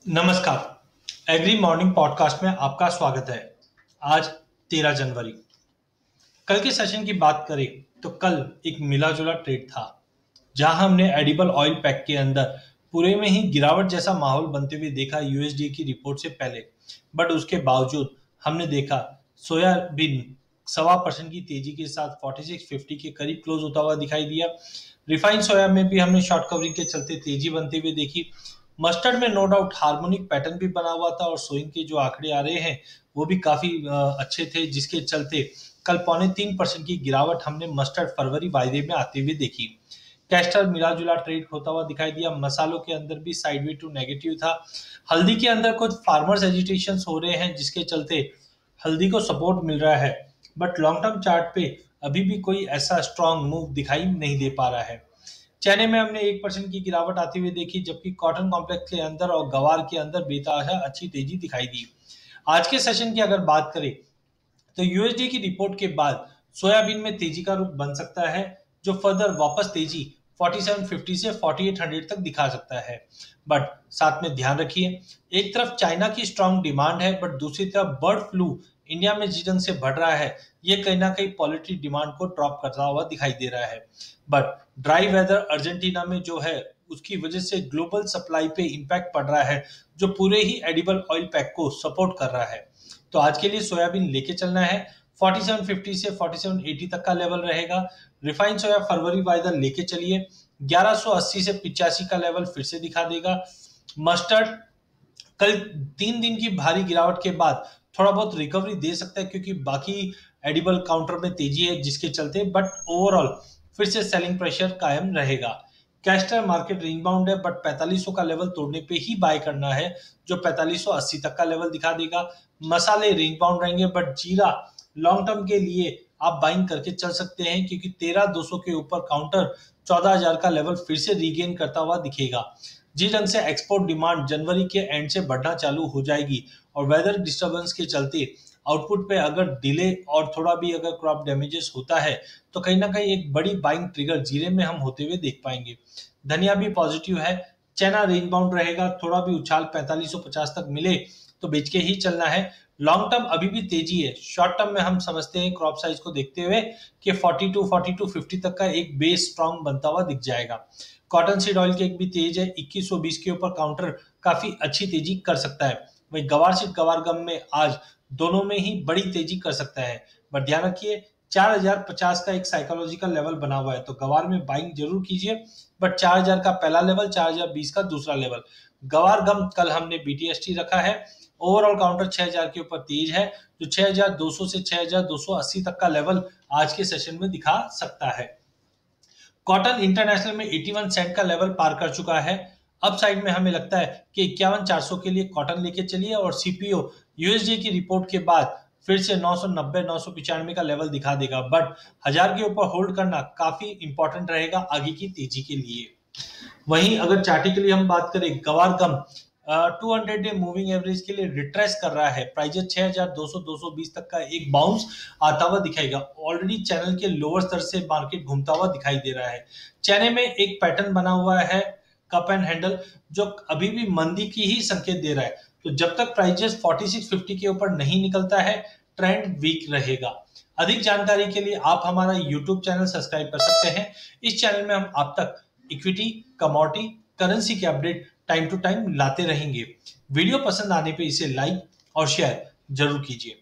नमस्कार। Agree morning podcast में आपका स्वागत है। आज 13 जनवरी। कल के सेशन की बात करें तो कल एक मिला जुला ट्रेड था, जहां हमने एडिबल ऑयल पैक के अंदर पूरे में ही गिरावट जैसा माहौल बनते हुए देखा यूएसडी की रिपोर्ट से पहले। बट उसके बावजूद हमने देखा सोयाबीन 1.25% की तेजी के साथ 4650 के करीब क्लोज होता हुआ दिखाई दिया। रिफाइंड सोया में भी हमने शॉर्ट कवरिंग के चलते तेजी बनते हुए देखी। मस्टर्ड में नो डाउट हार्मोनिक पैटर्न भी बना हुआ था और सोइंग के जो आंकड़े आ रहे हैं वो भी काफी अच्छे थे, जिसके चलते कल 0.25% की गिरावट हमने मस्टर्ड फरवरी वायदे में आते हुए देखी। कैस्टर मिला जुला ट्रेड होता हुआ दिखाई दिया। मसालों के अंदर भी साइडवे टू नेगेटिव था। हल्दी के अंदर कुछ फार्मर्स एजिटेशन हो रहे हैं, जिसके चलते हल्दी को सपोर्ट मिल रहा है, बट लॉन्ग टर्म चार्ट पे अभी भी कोई ऐसा स्ट्रांग मूव दिखाई नहीं दे पा रहा है। चने में हमने 1% की गिरावट आती हुई देखी, जबकि कॉटन कॉम्प्लेक्स के अंदर और गवार के अंदर बेतहाशा अच्छी तेजी दिखाई दी। आज के सेशन की अगर बात करें तो यूएसडी की रिपोर्ट के बाद सोयाबीन में तेजी का रुख बन सकता है, जो फर्दर वापस तेजी 4750 से 4800 तक दिखा सकता है। बट साथ में ध्यान रखिए, एक तरफ चाइना की स्ट्रांग डिमांड है, बट दूसरी तरफ बर्ड फ्लू इंडिया में जिस ढंग से बढ़ रहा है, ये कहीं ना कहीं पॉलिट्री डिमांड को ड्रॉप करता हुआ दिखाई दे रहा है। बट ड्राई वेदर अर्जेंटीना में जो है उसकी वजह से ग्लोबल सप्लाई पे इंपैक्ट पड़ रहा है, जो पूरे ही एडिबल ऑयल पैक को सपोर्ट कर रहा है। तो आज के लिए सोयाबीन लेके चलना है। 4750 से 4780 तक का लेवल रहेगा। रिफाइंड सोया फरवरी वायदा लेके चलिए। 1180 से 85 का लेवल फिर से दिखा देगा। मस्टर्ड कल 3 दिन की भारी गिरावट के बाद थोड़ा बहुत रिकवरी दे सकता है, क्योंकि बाकी एडिबल काउंटर में तेजी है, जिसके चलते बट ओवरऑल फिर से सेलिंग प्रेशर कायम रहेगा। कैस्टर मार्केट रिबाउंड है, बट 4500 का लेवल तोड़ने पे ही बाय करना है, जो 4580 तक का लेवल दिखा देगा। मसाले रिबाउंड रहेंगे, बट जीरा लॉन्ग टर्म के लिए आप बाइंग करके चल सकते हैं, क्योंकि 13200 के ऊपर काउंटर 14000 का लेवल फिर से रीगेन करता हुआ दिखेगा। जिस ढंग से एक्सपोर्ट डिमांड जनवरी के एंड से बढ़ना चालू हो जाएगी और वेदर डिस्टर्बेंस के चलते आउटपुट पे अगर डिले और थोड़ा भी अगर क्रॉप डैमेजेस होता है, तो कहीं ना कहीं एक बड़ी बाइंग ट्रिगर जीरे में हम होते हुए देख पाएंगे। धनिया भी पॉजिटिव है। चना रेंज बाउंड रहेगा, थोड़ा भी उछाल 4550 तक मिले तो बेच के ही चलना है। लॉन्ग टर्म अभी भी तेजी है। शॉर्ट टर्म में हम समझते हैं क्रॉप साइज को देखते हुए कि 42-50 तक का एक बेस स्ट्रॉन्ग बनता हुआ दिख जाएगा। कॉटन सीड ऑयल की एक भी तेज है, 2120 के ऊपर काउंटर काफी अच्छी तेजी कर सकता है। वही गवार सीड गवार गम में आज दोनों में ही बड़ी तेजी कर सकता है। बट ध्यान रखिए 4050 का एक साइकोलॉजिकल लेवल बना हुआ है, तो गवार में बाइंग जरूर कीजिए। बट 4000 का पहला लेवल, 4020 का दूसरा लेवल। गवार गम कल हमने बीटीएसटी रखा है। ओवरऑल काउंटर 6000 के ऊपर तेज है, जो 6200 से 6280 तक का लेवल आज के सेशन में दिखा सकता है। कॉटन इंटरनेशनल में 81 सेंट का लेवल पार कर चुका है। अब साइड में हमें लगता है कि 51400 के लिए कॉटन लेके चलिए, और सीपीओ यूएसडी की रिपोर्ट के बाद फिर से 990 995 का लेवल दिखा देगा। बट 1000 के ऊपर होल्ड करना काफी इंपॉर्टेंट रहेगा आगे की तेजी के लिए। वहीं अगर चार्टिकली हम बात करें, गवार गम 200 डे मूविंग एवरेज के लिए रिट्रेस कर रहा है। प्राइजेस 6200 220 तक का एक बाउंस आता हुआ दिखाएगा। ऑलरेडी चैनल के लोअर स्तर से मार्केट घूमता हुआ दिखाई दे रहा है। चैने में एक पैटर्न बना हुआ है कप एंड हैंडल, जो अभी भी मंदी की ही संकेत दे रहा है। तो जब तक प्राइजेस 4650 के ऊपर नहीं निकलता है, ट्रेंड वीक रहेगा। अधिक जानकारी के लिए आप हमारा यूट्यूब चैनल सब्सक्राइब कर सकते हैं। इस चैनल में हम आप तक इक्विटी, कमोडिटी, करेंसी के अपडेट टाइम टू टाइम लाते रहेंगे। वीडियो पसंद आने पे इसे लाइक और शेयर जरूर कीजिए।